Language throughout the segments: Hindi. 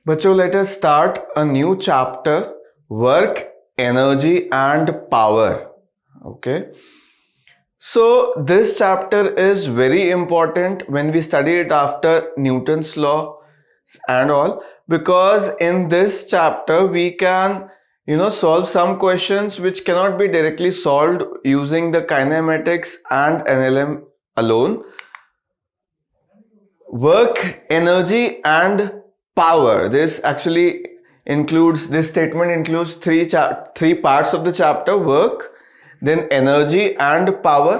बच्चों, let us start a new chapter, work, energy and power. Okay, so this chapter is very important when we study it after Newton's law and all, because in this chapter we can solve some questions which cannot be directly solved using the kinematics and NLM alone. Work, energy and power. This statement includes three parts of the chapter: work, then energy and power.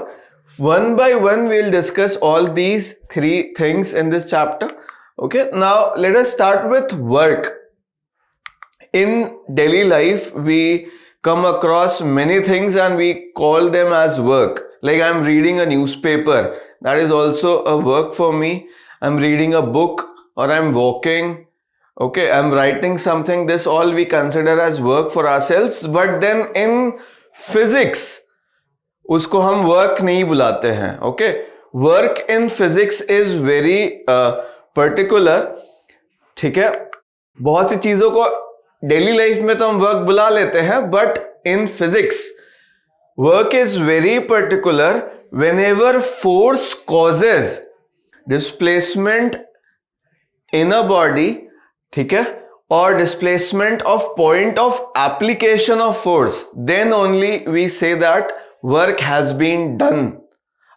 One by one we'll discuss all these three things in this chapter. Okay, now let us start with work. In daily life we come across many things and we call them as work. Like I'm reading a newspaper, that is also a work for me. I'm reading a book or I'm walking. Okay, I'm writing something. This all we consider as work for ourselves. But then in physics उसको हम work नहीं बुलाते हैं. Okay, work in physics is very particular. ठीक है, बहुत सी चीजों को डेली लाइफ में तो हम वर्क बुला लेते हैं, but in physics work is very particular. whenever force causes displacement in a body, ठीक है, or displacement of point of application of force, then only we say that work has been done.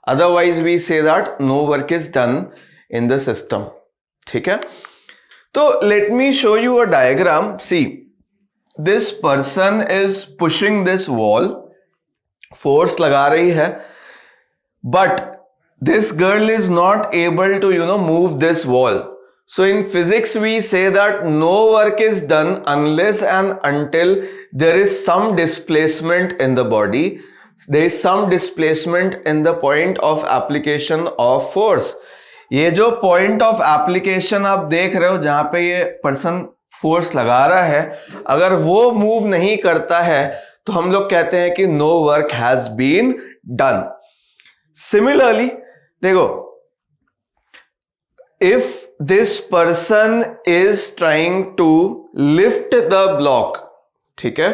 Otherwise we say that no work is done in the system. ठीक है, तो let me show you a diagram. See, this person is pushing this wall, force लगा रही है, but this girl is not able to move this wall. So in physics we say that no work is done unless and until there is some displacement in the body, there is some displacement in the point of application of force. ये जो point of application आप देख रहे हो जहां पे ये person force लगा रहा है, अगर वो move नहीं करता है तो हम लोग कहते हैं कि no work has been done. Similarly, देखो, if this person is trying to lift the block, ठीक है,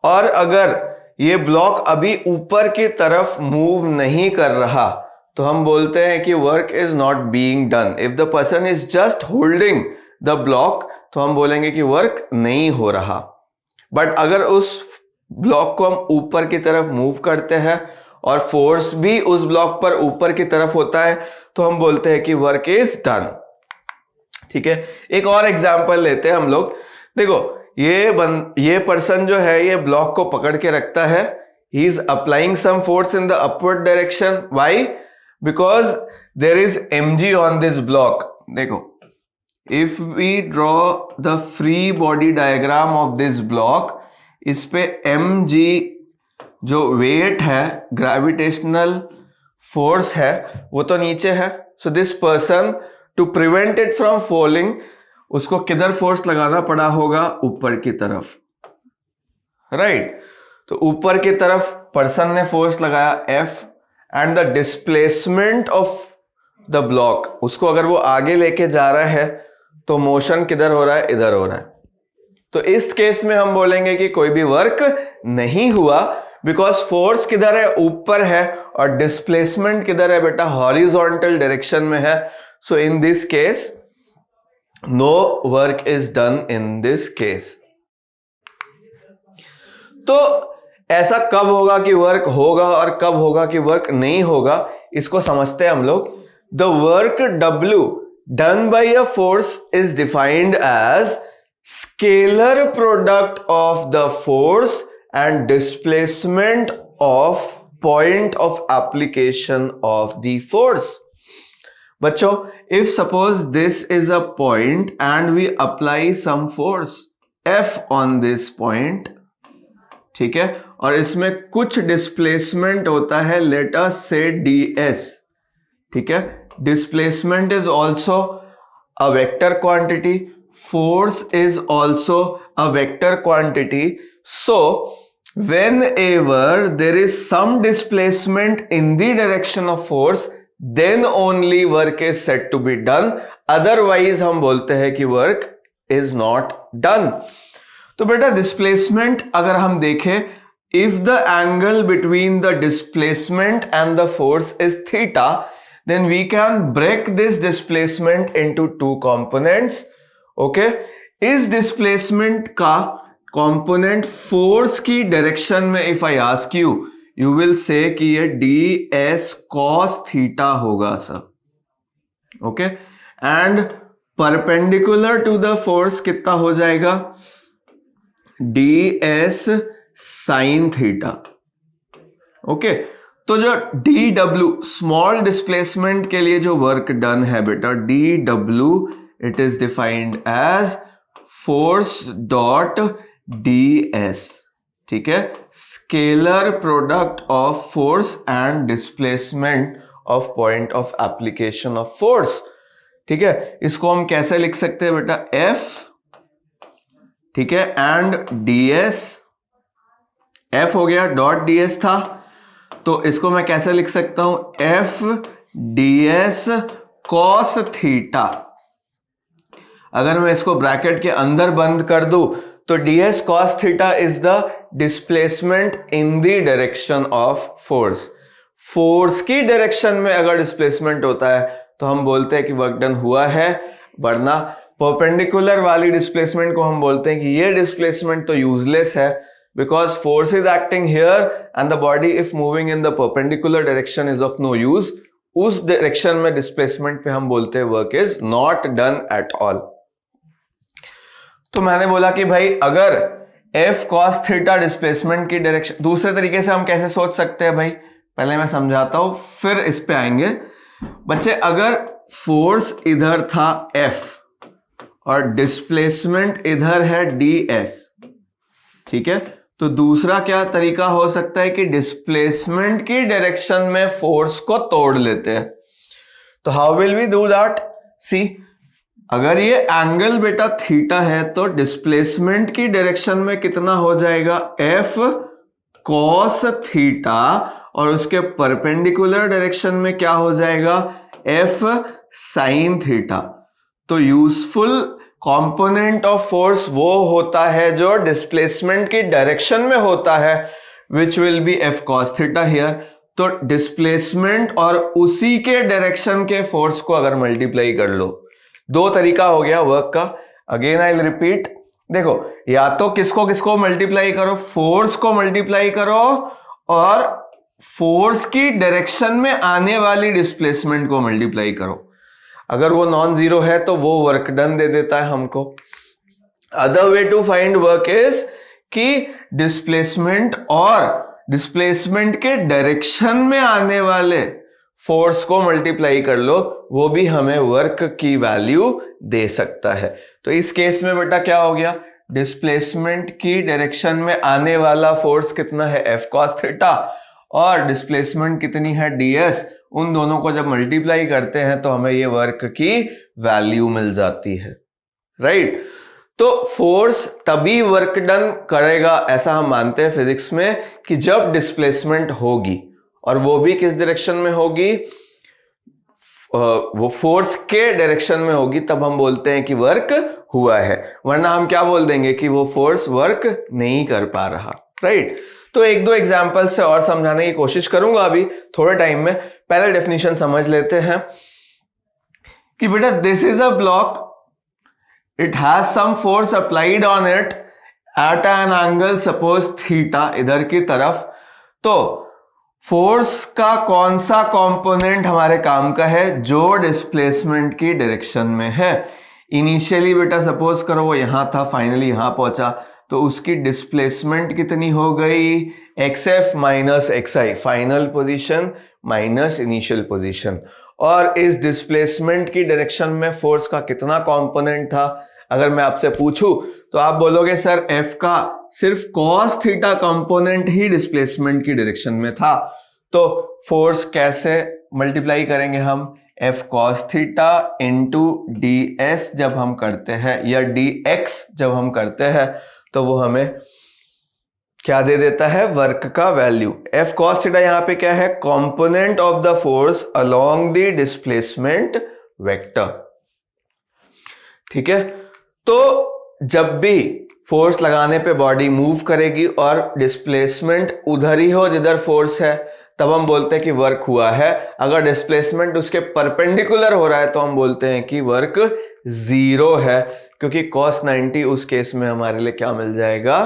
और अगर ये ब्लॉक अभी ऊपर की तरफ मूव नहीं कर रहा तो हम बोलते हैं कि work is not being done. If the person is just holding the block तो हम बोलेंगे कि वर्क नहीं हो रहा. बट अगर उस ब्लॉक को हम ऊपर की तरफ मूव करते हैं और फोर्स भी उस ब्लॉक पर ऊपर की तरफ होता है तो हम बोलते हैं कि वर्क इज डन. ठीक है, एक और एग्जांपल लेते हैं हम लोग. देखो, ये पर्सन जो है ये ब्लॉक को पकड़ के रखता है. He is applying some force in the upward direction. Why? Because there is mg on this block. देखो, if we draw the free body diagram of this block, इस पे mg जो वेट है, ग्रेविटेशनल फोर्स है, वो तो नीचे है. So this person, to prevent it from falling, उसको किधर फोर्स लगाना पड़ा होगा? ऊपर की तरफ. राइट, तो ऊपर की तरफ पर्सन ने फोर्स लगाया F, and the displacement of the block, उसको अगर वो आगे लेके जा रहा है तो मोशन किधर हो रहा है? इधर हो रहा है. तो इस केस में हम बोलेंगे कि कोई भी वर्क नहीं हुआ, बिकॉज फोर्स किधर है? ऊपर है, और डिस्प्लेसमेंट किधर है बेटा? हॉरिजॉन्टल डायरेक्शन में है. So in this case no work is done in this case. तो ऐसा कब होगा कि वर्क होगा और कब होगा कि वर्क नहीं होगा, इसको समझते हैं हम लोग. The work W done by a force is defined as scalar product of the force and displacement of point of application of the force. बच्चों, if suppose this is a point and we apply some force F on this point, ठीक है, और इसमें कुछ displacement होता है, let us say ds. ठीक है, displacement is also a vector quantity, force is also a vector quantity. So whenever there is some displacement in the direction of force, then only work is said to be done. Otherwise हम बोलते हैं कि work is not done. तो बेटा डिस्प्लेसमेंट अगर हम देखें, if the angle between the displacement and the force is theta, then we can break this displacement into two components. Okay, इस displacement का component force की direction में if I ask you, you will say कि ये ds cos theta होगा sir. Okay, and perpendicular to the force कितना हो जाएगा, ds sin theta. ओके, तो जो dw स्मॉल डिस्प्लेसमेंट के लिए जो वर्क डन है बेटा, dw it is defined as force dot ds. ठीक है, scalar product of force and displacement of point of application of force. ठीक है, इसको हम कैसे लिख सकते हैं बेटा, f, ठीक है, एंड ds, f हो गया, डॉट ds था, तो इसको मैं कैसे लिख सकता हूं, f ds cos थीटा. अगर मैं इसको ब्रैकेट के अंदर बंद कर दूं तो ds cos theta is the displacement in the direction of force. Force की डायरेक्शन में अगर डिस्प्लेसमेंट होता है तो हम बोलते हैं कि वर्क डन हुआ है, वरना परपेंडिकुलर वाली डिस्प्लेसमेंट को हम बोलते हैं कि ये डिस्प्लेसमेंट तो यूजलेस है, because force is acting here and the body if moving in the perpendicular direction is of no use. उस डायरेक्शन में डिस्प्लेसमेंट पे हम बोलते हैं work is not done at all. तो मैंने बोला कि भाई अगर f cos थीटा डिस्प्लेसमेंट की डायरेक्शन, दूसरे तरीके से हम कैसे सोच सकते हैं भाई, पहले मैं समझाता हूं फिर इस पे आएंगे. बच्चे अगर फोर्स इधर था f और डिस्प्लेसमेंट इधर है ds, ठीक है, तो दूसरा क्या तरीका हो सकता है कि डिस्प्लेसमेंट की डायरेक्शन में फोर्स को तोड़ लेते हैं. तो how will we do that, see, अगर ये एंगल बेटा थीटा है तो डिस्प्लेसमेंट की डायरेक्शन में कितना हो जाएगा, f cos थीटा, और उसके परपेंडिकुलर डायरेक्शन में क्या हो जाएगा, f sin थीटा. तो यूजफुल कंपोनेंट ऑफ फोर्स वो होता है जो डिस्प्लेसमेंट की डायरेक्शन में होता है, which will be f cos theta here. तो डिस्प्लेसमेंट और उसी के डायरेक्शन के फोर्स को अगर मल्टीप्लाई कर लो, दो तरीका हो गया वर्क का. अगेन आई विल रिपीट, देखो या तो किसको किसको मल्टीप्लाई करो, फोर्स को मल्टीप्लाई करो और फोर्स की डायरेक्शन में आने वाली डिस्प्लेसमेंट को मल्टीप्लाई करो. अगर वो नॉन जीरो है तो वो वर्क डन दे देता है हमको. Other way to find work is कि डिस्प्लेसमेंट और डिस्प्लेसमेंट के डायरेक्शन में आने वाले फोर्स को मल्टीप्लाई कर लो, वो भी हमें वर्क की वैल्यू दे सकता है. तो इस केस में बेटा क्या हो गया, डिस्प्लेसमेंट की डायरेक्शन में आने वाला फोर्स कितना है, f cos थीटा, और डिस्प्लेसमेंट कितनी है, ds. उन दोनों को जब मल्टीप्लाई करते हैं तो हमें ये वर्क की वैल्यू मिल जाती है, राइट. तो फोर्स तभी वर्क डन करेगा ऐसा हम मानते हैं फिजिक्स में कि जब डिस्प्लेसमेंट होगी, और वो भी किस डायरेक्शन में होगी, वो फोर्स के डायरेक्शन में होगी, तब हम बोलते हैं कि वर्क हुआ है. वरना हम क्या बोल देंगे कि वो फोर्स वर्क नहीं कर पा रहा, राइट. तो एक दो एग्जांपल से और समझाने की कोशिश करूंगा अभी थोड़े टाइम में. पहले डेफिनेशन समझ लेते हैं कि बेटा this is a block, it has some force applied on it at an angle suppose theta इधर की तरफ. तो फोर्स का कौन सा कंपोनेंट हमारे काम का है, जो डिस्प्लेसमेंट की डायरेक्शन में है. इनिशियली बेटा सपोज करो वो यहां था, फाइनली यहां पहुंचा, तो उसकी डिस्प्लेसमेंट कितनी हो गई, xf minus xi, final position minus initial position. और इस डिस्प्लेसमेंट की डायरेक्शन में फोर्स का कितना कंपोनेंट था, अगर मैं आपसे पूछूं तो आप बोलोगे सर f का सिर्फ cos थीटा कंपोनेंट ही डिस्प्लेसमेंट की डायरेक्शन में था. तो फोर्स कैसे मल्टीप्लाई करेंगे हम, f cos theta into ds जब हम करते हैं, या dx जब हम करते हैं, तो वो हमें क्या दे देता है, वर्क का वैल्यू. f cos थीटा यहां पे क्या है, component of the force along the displacement vector. ठीक है, तो जब भी फोर्स लगाने पे बॉडी मूव करेगी और डिस्प्लेसमेंट उधर ही हो जिधर फोर्स है, तब हम बोलते हैं कि वर्क हुआ है। अगर डिस्प्लेसमेंट उसके परपेंडिकुलर हो रहा है तो हम बोलते हैं कि वर्क जीरो है, क्योंकि cos 90 उस केस में हमारे लिए क्या मिल जाएगा,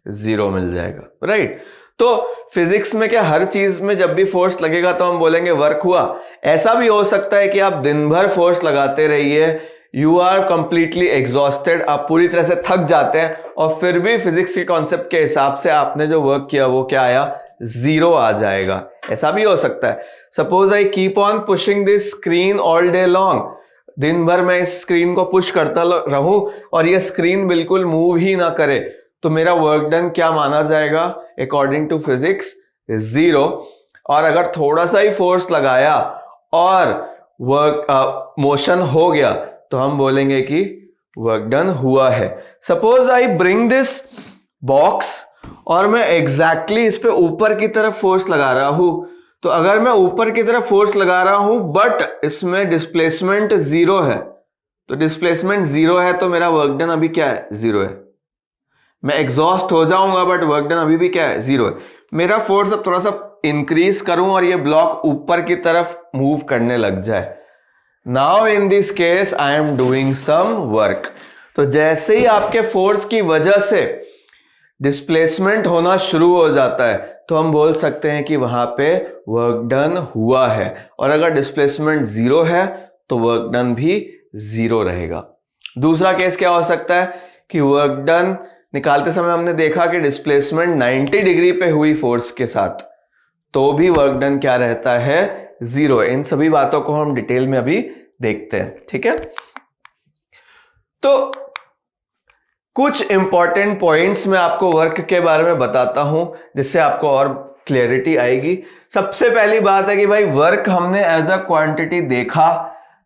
जीरो मिल जाएगा, राइट। तो फिजिक्स में क्या हर चीज में जब भी फोर्स लगेगा तो हम बोलेंगे वर्क हुआ? ऐसा भी हो सकता है कि आप दिन भर फोर्स लगाते रहिए, यू आर कंप्लीटली एग्जॉस्टेड, आप पूरी तरह से थक जाते हैं, और फिर भी फिजिक्स के कॉन्सेप्ट के हिसाब से आपने जो वर्क किया वो क्या आया, जीरो आ जाएगा। ऐसा भी हो सकता है। Suppose I keep on pushing this screen all day long, दिन भर मैं इस स्क्रीन को पुश करता रहूं और ये स्क्रीन बिल्कुल मूव ही ना करे, तो मेरा वर्क डन क्या माना जाएगा अकॉर्डिंग टू फिजिक्स, जीरो। और अगर थोड़ा सा ही फोर्स लगाया और वर्क मोशन हो गया तो हम बोलेंगे कि वर्क डन हुआ है। Suppose I bring this box और मैं एग्जैक्टली इस पे ऊपर की तरफ फोर्स लगा रहा हूं, तो अगर मैं ऊपर की तरफ फोर्स लगा रहा हूं बट इसमें डिस्प्लेसमेंट जीरो है, तो डिस्प्लेसमेंट जीरो है तो मेरा वर्क डन अभी क्या है, जीरो है। मैं एग्जॉस्ट हो जाऊंगा बट वर्क डन अभी भी क्या है, जीरो है। मेरा फोर्स अब थोड़ा सा इंक्रीज करूं और ये ब्लॉक ऊपर की तरफ मूव करने लग जाए, now in this case I am doing some work. तो जैसे ही आपके फोर्स की वजह से डिस्प्लेसमेंट होना शुरू हो जाता है तो हम बोल सकते हैं कि वहां पे वर्क डन हुआ है, और अगर डिस्प्लेसमेंट जीरो है तो वर्क डन भी जीरो रहेगा। दूसरा केस क्या हो सकता है कि वर्क डन निकालते समय हमने देखा कि डिस्प्लेसमेंट 90 डिग्री पे हुई फोर्स के साथ, तो भी वर्क डन क्या रहता है, जीरो। इन सभी बातों को हम डिटेल में अभी देखते हैं, ठीक है। तो कुछ इंपॉर्टेंट पॉइंट्स मैं आपको वर्क के बारे में बताता हूं जिससे आपको और क्लियरिटी आएगी। सबसे पहली बात है कि भाई वर्क हमने एज अ क्वांटिटी देखा,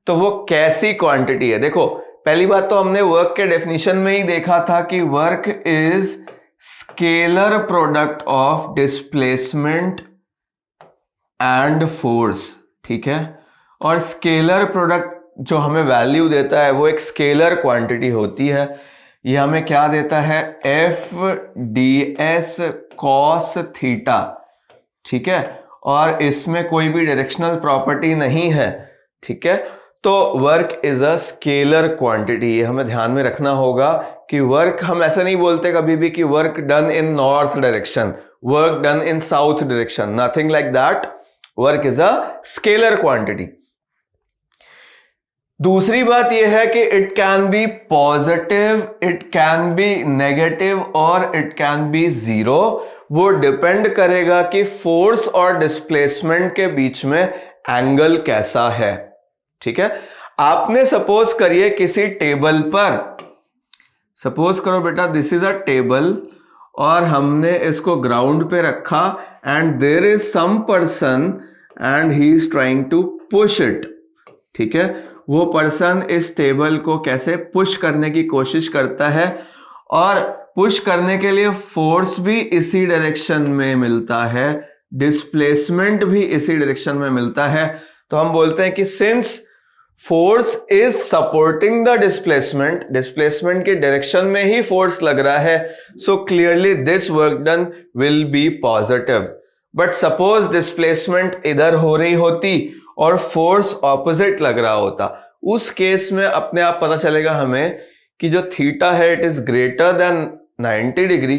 तो वो कैसी क्वांटिटी है। देखो पहली बात तो हमने वर्क के डेफिनेशन में ही देखा था कि work is scalar product of displacement and force, ठीक है। और स्केलर प्रोडक्ट जो हमें वैल्यू देता है वो एक स्केलर क्वांटिटी होती है। ये हमें क्या देता है, F D S cos theta, ठीक है। और इसमें कोई भी डायरेक्शनल प्रॉपर्टी नहीं है, ठीक है। तो work is a scalar quantity, ये हमें ध्यान में रखना होगा कि वर्क, हम ऐसा नहीं बोलते कभी भी कि work done in north direction, work done in south direction, nothing like that. Work is a scalar quantity. दूसरी बात यह है कि it can be positive, it can be negative और इट कैन बी जीरो। वो डिपेंड करेगा कि फोर्स और डिस्प्लेसमेंट के बीच में एंगल कैसा है, ठीक है। आपने सपोज करिए किसी टेबल पर, सपोज करो बेटा दिस इज अ टेबल और हमने इसको ग्राउंड पे रखा and there is some person and he is trying to push it, ठीक है। वो पर्सन इस टेबल को कैसे पुश करने की कोशिश करता है, और पुश करने के लिए फोर्स भी इसी डायरेक्शन में मिलता है, डिस्प्लेसमेंट भी इसी डायरेक्शन में मिलता है। तो हम बोलते हैं कि since force is supporting the displacement, displacement के डायरेक्शन में ही फोर्स लग रहा है, so clearly this work done will be positive. But suppose displacement इधर हो रही होती और फोर्स ऑपोजिट लग रहा होता, उस केस में अपने आप पता चलेगा हमें कि जो थीटा है it is greater than 90 degree,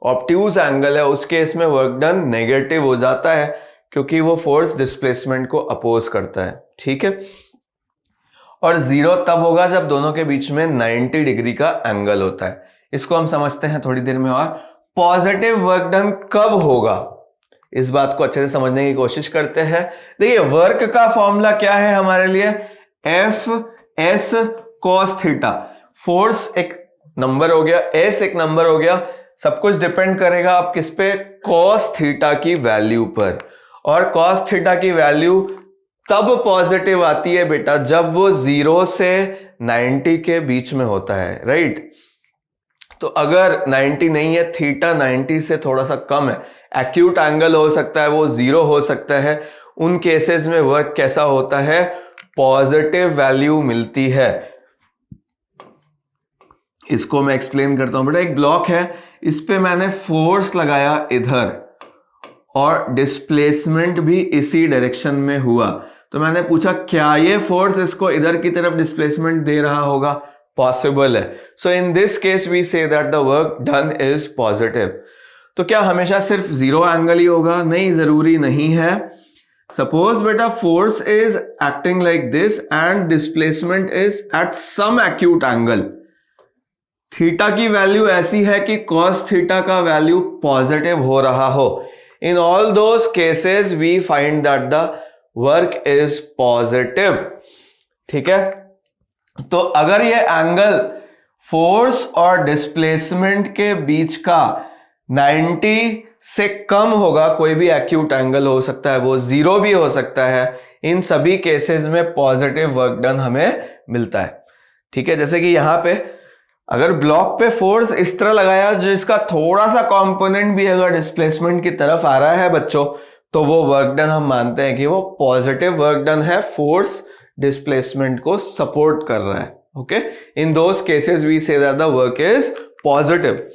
obtuse angle है, उस केस में वर्क डन नेगेटिव हो जाता है क्योंकि वो फोर्स डिस्प्लेसमेंट को अपोज करता है, ठीक है। और जीरो तब होगा जब दोनों के बीच में 90 डिग्री का एंगल होता है। इसको हम समझते हैं थोड़ी देर में। और पॉजिटिव वर्क डन कब होगा, इस बात को अच्छे से समझने की कोशिश करते हैं। देखिए वर्क का फॉर्मूला क्या है हमारे लिए, F S cos theta. Force एक नंबर हो गया, एस एक नंबर हो गया, सब कुछ डिपेंड करेगा आप किस पे, कॉस थीटा की वैल्यू पर। और कॉस थीटा की वैल्यू तब पॉजिटिव आती है बेटा जब वो 0 से 90 के बीच में होता है, राइट। तो अगर 90 नहीं है, थीटा 90 से थोड़ा सा कम है, एक्यूट एंगल हो सकता है, वो 0 हो सकता है, उन केसेस में वर्क कैसा होता है, पॉजिटिव वैल्यू मिलती है। इसको मैं एक्सप्लेन करता हूं बेटा। एक ब्लॉक है, इस पे मैंने फोर्स लगाया इधर और डिस्प्लेसमेंट भी इसी डायरेक्शन में हुआ, तो मैंने पूछा क्या ये फोर्स इसको इधर की तरफ डिस्प्लेसमेंट दे रहा होगा? पॉसिबल है। So in this case we से that the work done is positive. तो क्या हमेशा सिर्फ जीरो एंगल ही होगा? नहीं, जरूरी नहीं है। सपोज बेटा force is acting like this and displacement is at some acute angle. Theta की वैल्यू ऐसी है कि cos थीटा का वैल्यू पॉजिटिव हो रहा हो। In all those cases we find that the work is positive. ठीक है, तो अगर ये एंगल फोर्स और डिस्प्लेसमेंट के बीच का 90 से कम होगा, कोई भी एक्यूट एंगल हो सकता है, वो जीरो भी हो सकता है, इन सभी केसेस में पॉजिटिव वर्क डन हमें मिलता है। ठीक है, जैसे कि यहां पे अगर ब्लॉक पे फोर्स इस तरह लगाया जिसका थोड़ा सा कंपोनेंट भी अगर डिस्प्लेसमेंट की तरफ आ रहा है बच्चों, तो वो वर्क डन हम मानते हैं कि वो पॉजिटिव वर्क डन है, फोर्स डिस्प्लेसमेंट को सपोर्ट कर रहा है। Okay, in those cases we से that the work is positive.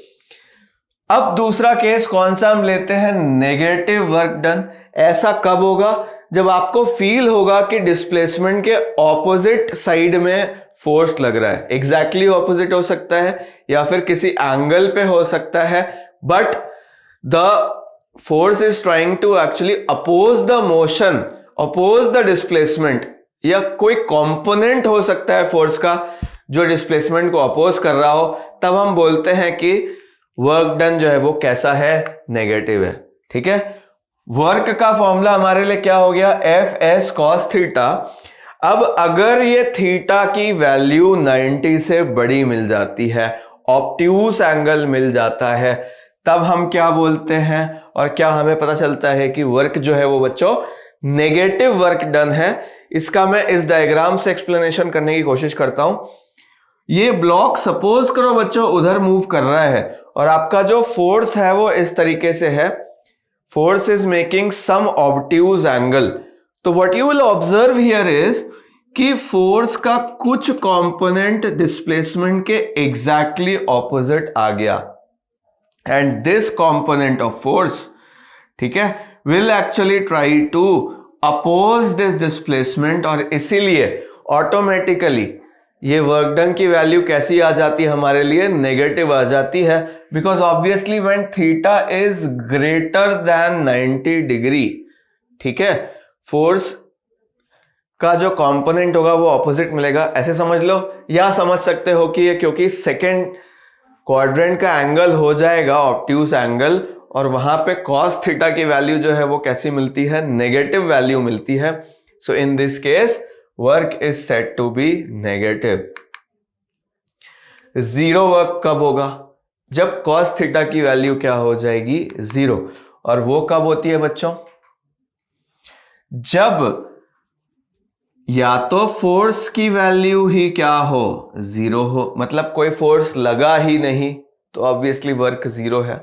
अब दूसरा केस कौन सा हम लेते हैं? Negative work done. ऐसा कब होगा? जब आपको फील होगा कि डिस्प्लेसमेंट के ऑपोजिट साइड में फोर्स लग रहा है। एग्जैक्टली ऑपोजिट हो सकता है या फिर किसी एंगल पे हो सकता है, but the force is trying to actually oppose the motion, oppose the displacement, या कोई कंपोनेंट हो सकता है फोर्स का जो डिस्प्लेसमेंट को अपोज कर रहा हो, तब हम बोलते हैं कि वर्क डन जो है वो कैसा है? नेगेटिव है। ठीक है, वर्क का फॉर्मूला हमारे लिए क्या हो गया? F S cos theta. अब अगर ये थीटा की वैल्यू 90 से बड़ी मिल जाती है, ऑब्ट्यूस एंगल मिल जाता है, तब हम क्या बोलते हैं और क्या हमें पता चलता है कि वर्क जो है वो बच्चों नेगेटिव वर्क डन है। इसका मैं इस डायग्राम से एक्सप्लेनेशन करने की कोशिश करता हूं। ये ब्लॉक सपोज करो बच्चों उधर मूव कर रहा है और आपका जो फोर्स है वो इस तरीके से है, force is making some obtuse angle. तो what you will observe here is कि फोर्स का कुछ कंपोनेंट डिस्प्लेसमेंट के एग्जैक्टली ऑपोजिट आ गया, and this component of force, ठीक है, will actually try to oppose this displacement, और इसीलिए ऑटोमेटिकली ये वर्क डन की वैल्यू कैसी आ जाती है हमारे लिए? नेगेटिव आ जाती है, because obviously when theta is greater than 90 degree, ठीक है, फोर्स का जो कंपोनेंट होगा वो ऑपोजिट मिलेगा। ऐसे समझ लो, या समझ सकते हो कि ये क्योंकि सेकेंड क्वाड्रेंट का एंगल हो जाएगा ऑब्ट्यूस एंगल, और वहां पे cos थीटा की वैल्यू जो है वो कैसी मिलती है? नेगेटिव वैल्यू मिलती है। So in this case work is said to be negative. Zero work कब होगा? जब cos थीटा की वैल्यू क्या हो जाएगी? जीरो। और वो कब होती है बच्चों? जब या तो फोर्स की वैल्यू ही क्या हो? जीरो हो, मतलब कोई फोर्स लगा ही नहीं, तो ऑब्वियसली वर्क जीरो है।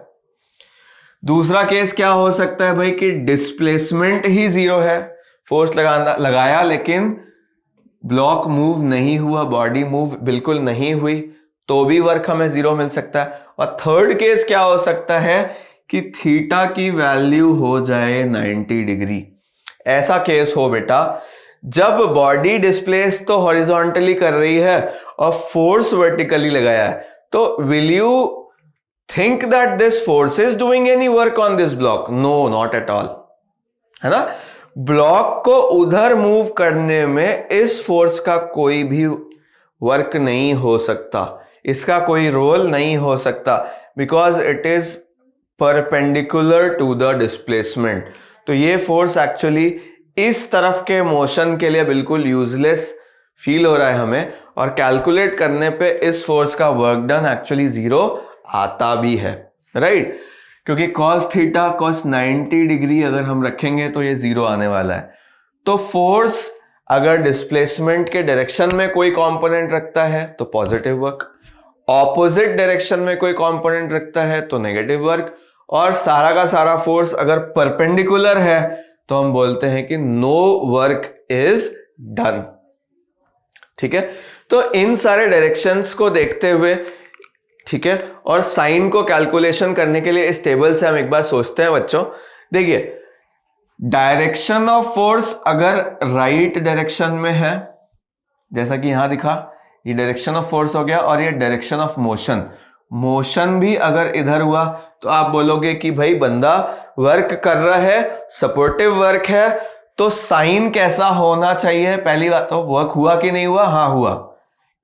दूसरा केस क्या हो सकता है भाई कि डिस्प्लेसमेंट ही जीरो है, फोर्स लगाया लेकिन ब्लॉक मूव नहीं हुआ, बॉडी मूव बिल्कुल नहीं हुई, तो भी वर्क हमें जीरो मिल सकता है। और थर्ड केस क्या हो सकता है कि थीटा की वैल्यू हो जाए 90 डिग्री। ऐसा केस हो बेटा जब बॉडी डिस्प्लेस तो हॉरिजॉन्टली कर रही है और फोर्स वर्टिकली लगाया है, तो will you think that this force is doing any work on this block? No, not at all, है ना। ब्लॉक को उधर मूव करने में इस फोर्स का कोई भी वर्क नहीं हो सकता, इसका कोई रोल नहीं हो सकता, because it is perpendicular to the displacement. तो ये फोर्स एक्चुअली इस तरफ के मोशन के लिए बिल्कुल यूजलेस फील हो रहा है हमें, और कैलकुलेट करने पे इस फोर्स का वर्क डन एक्चुअली जीरो आता भी है, राइट, क्योंकि cos थीटा cos 90 डिग्री अगर हम रखेंगे तो ये जीरो आने वाला है। तो फोर्स अगर डिस्प्लेसमेंट के डायरेक्शन में कोई कंपोनेंट रखता है तो पॉजिटिव वर्क, ऑपोजिट डायरेक्शन में कोई कंपोनेंट रखता है तो नेगेटिव वर्क, और सारा का सारा फोर्स अगर परपेंडिकुलर है तो हम बोलते हैं कि नो वर्क इज डन। ठीक है, तो इन सारे डायरेक्शंस को देखते हुए ठीक है। और साइन को कैलकुलेशन करने के लिए इस टेबल से हम एक बार सोचते हैं बच्चों। देखिए, डायरेक्शन ऑफ फोर्स अगर राइट डायरेक्शन में है, जैसा कि यहां दिखा, ये डायरेक्शन ऑफ फोर्स हो गया, और ये डायरेक्शन ऑफ मोशन, मोशन भी अगर इधर हुआ तो आप बोलोगे कि भाई बंदा वर्क कर रहा है, सपोर्टिव वर्क है, तो साइन कैसा होना चाहिए? पहली बात तो वर्क हुआ कि नहीं हुआ? हाँ हुआ।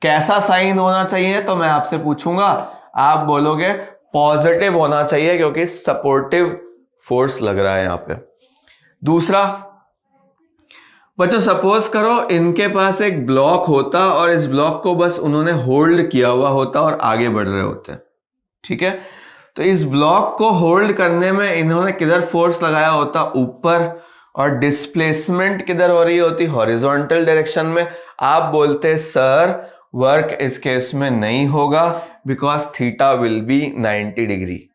कैसा साइन होना चाहिए? तो मैं आपसे पूछूंगा, आप बोलोगे पॉजिटिव होना चाहिए, क्योंकि सपोर्टिव फोर्स लग रहा है यहां पे। दूसरा बच्चों, सपोज करो इनके पास एक ब्लॉक होता और इस ब्लॉक को बस उन्होंने होल्ड किया हुआ होता और आगे बढ़ रहे होते, ठीक है। तो इस ब्लॉक को होल्ड करने में इन्होंने किधर फोर्स लगाया होता? ऊपर। और डिस्प्लेसमेंट किधर हो रही होती? हॉरिजॉन्टल डायरेक्शन में। आप बोलते सर वर्क इस केस में नहीं होगा, because theta will be 90 degree,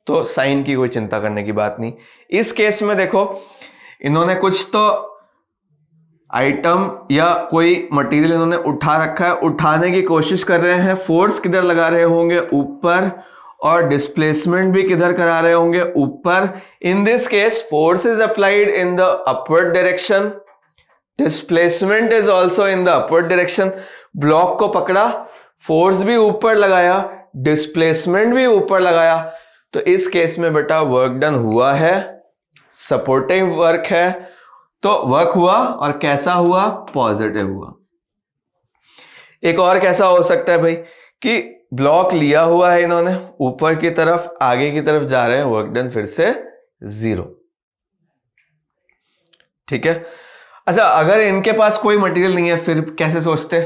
तो साइन की कोई चिंता करने की बात नहीं। इस केस में देखो, इन्होंने कुछ तो आइटम या कोई मटेरियल इन्होंने उठा रखा है, उठाने की कोशिश कर रहे हैं, फोर्स किधर लगा रहे होंगे? ऊपर। और डिस्प्लेसमेंट भी किधर करा रहे होंगे? ऊपर। इन this case force is applied in the upward direction, displacement is also in the upward direction. Block को पकड़ा, फोर्स भी ऊपर लगाया, डिस्प्लेसमेंट भी ऊपर लगाया, तो इस केस में बेटा वर्क डन हुआ है, सपोर्टिव वर्क है, तो वर्क हुआ। और कैसा हुआ? पॉजिटिव हुआ। एक और कैसा हो सकता है भाई, कि ब्लॉक लिया हुआ है इन्होंने, ऊपर की तरफ, आगे की तरफ जा रहे हैं, वर्क डन फिर से 0, ठीक है। अच्छा, अगर इनके पास कोई मटेरियल नहीं है, फिर कैसे सोचते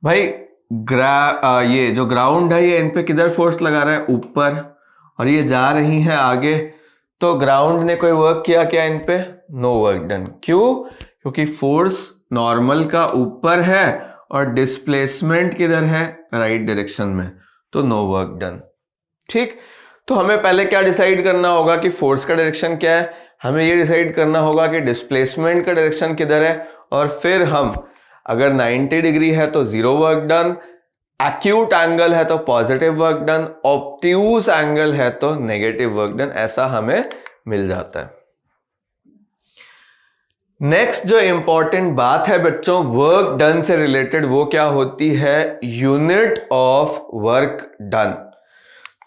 भाई? ये जो ग्राउंड है, ये इन पे किधर फोर्स लगा रहा है? ऊपर। और ये जा रही है आगे, तो ग्राउंड ने कोई वर्क किया क्या इन पे? No work done. क्यों? क्योंकि फोर्स नॉर्मल का ऊपर है और डिस्प्लेसमेंट किधर है? राइट डायरेक्शन में, तो नो वर्क डन। ठीक, तो हमें पहले क्या डिसाइड करना होगा कि फोर्स का डायरेक्शन क्या है, हमें ये डिसाइड करना होगा कि डिस्प्लेसमेंट का डायरेक्शन किधर है, और फिर हम अगर 90 डिग्री है तो 0 वर्क डन, एक्यूट एंगल है तो positive work done, obtuse angle है तो नेगेटिव वर्क डन, ऐसा हमें मिल जाता है। नेक्स्ट जो इंपॉर्टेंट बात है बच्चों वर्क डन से रिलेटेड, वो क्या होती है? Unit of work done.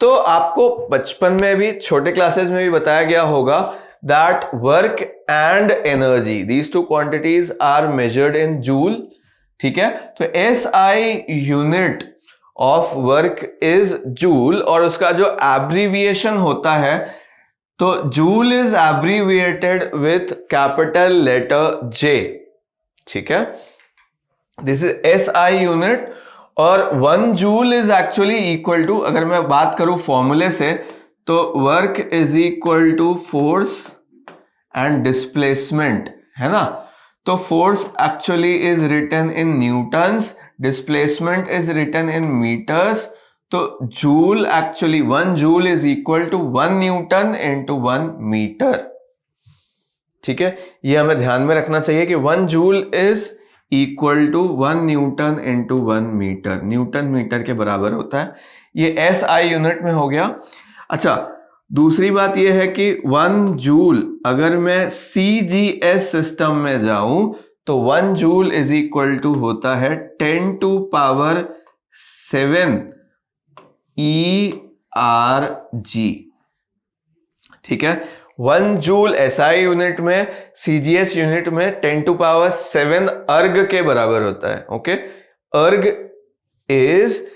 तो आपको बचपन में भी, छोटे क्लासेस में भी बताया गया होगा that work and energy, these two quantities are measured in joule, ठीक है। तो SI unit of work is joule, और उसका जो एब्रीविएशन होता है, तो joule is abbreviated with capital letter J, ठीक है। This is SI unit. और 1 joule is actually equal to, अगर मैं बात करूं फॉर्मूले से, तो work is equal to force and displacement, है ना। तो force actually is written in newtons, displacement is written in metres, तो joule actually 1 joule is equal to 1 newton into 1 metre, ठीक है। ये हमें ध्यान में रखना चाहिए कि 1 joule is equal to 1 newton into 1 metre, newton metre के बराबर होता है। ये SI यूनिट में हो गया। अच्छा, दूसरी बात यह है कि 1 जूल, अगर मैं CGS सिस्टम में जाऊं तो 1 जूल इज इक्वल टू होता है 10 टू पावर 7 ERG, ठीक है। 1 जूल SI यूनिट में, CGS यूनिट में 10 टू पावर 7 अर्ग के बराबर होता है, ओके। अर्ग is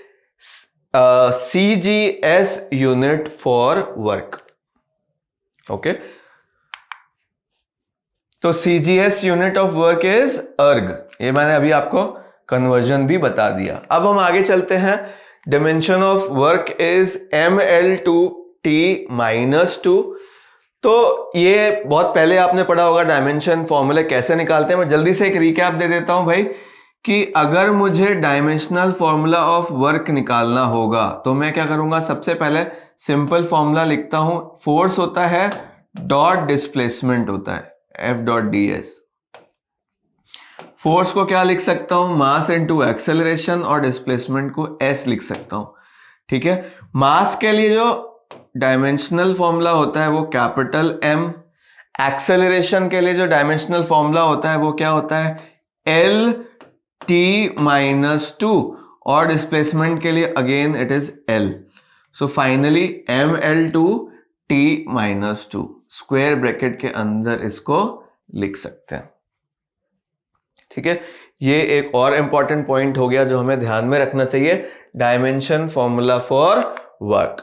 CGS unit for work, okay. तो CGS unit of work is अर्ग, ये मैंने अभी आपको कन्वर्जन भी बता दिया। अब हम आगे चलते हैं। Dimension of work is ML/T-2। तो ये बहुत पहले आपने पढ़ा होगा, डायमेंशन फॉर्मूले कैसे निकालते हैं। मैं जल्दी से एक रिकैप दे देता हूं भाई, कि अगर मुझे डायमेंशनल फॉर्मूला ऑफ वर्क निकालना होगा तो मैं क्या करूंगा? सबसे पहले सिंपल फॉर्मूला लिखता हूं, फोर्स होता है डॉट डिस्प्लेसमेंट होता है F.ds। फोर्स को क्या लिख सकता हूं? मास इनटू एक्सेलरेशन, और डिस्प्लेसमेंट को S लिख सकता हूं। ठीक है। मास के लिए जो डायमेंशनल फॉर्मूला होता है वो कैपिटल एम, एक्सेलरेशन के लिए जो डायमेंशनल फॉर्मूला होता है वो क्या होता है, एल टी माइनस टू, और डिस्प्लेसमेंट के लिए again it is L. So finally M L two T minus two, square bracket के अंदर इसको लिख सकते हैं। ठीक है, ये एक और इंपॉर्टेंट पॉइंट हो गया जो हमें ध्यान में रखना चाहिए, डायमेंशन फॉर्मूला फॉर वर्क।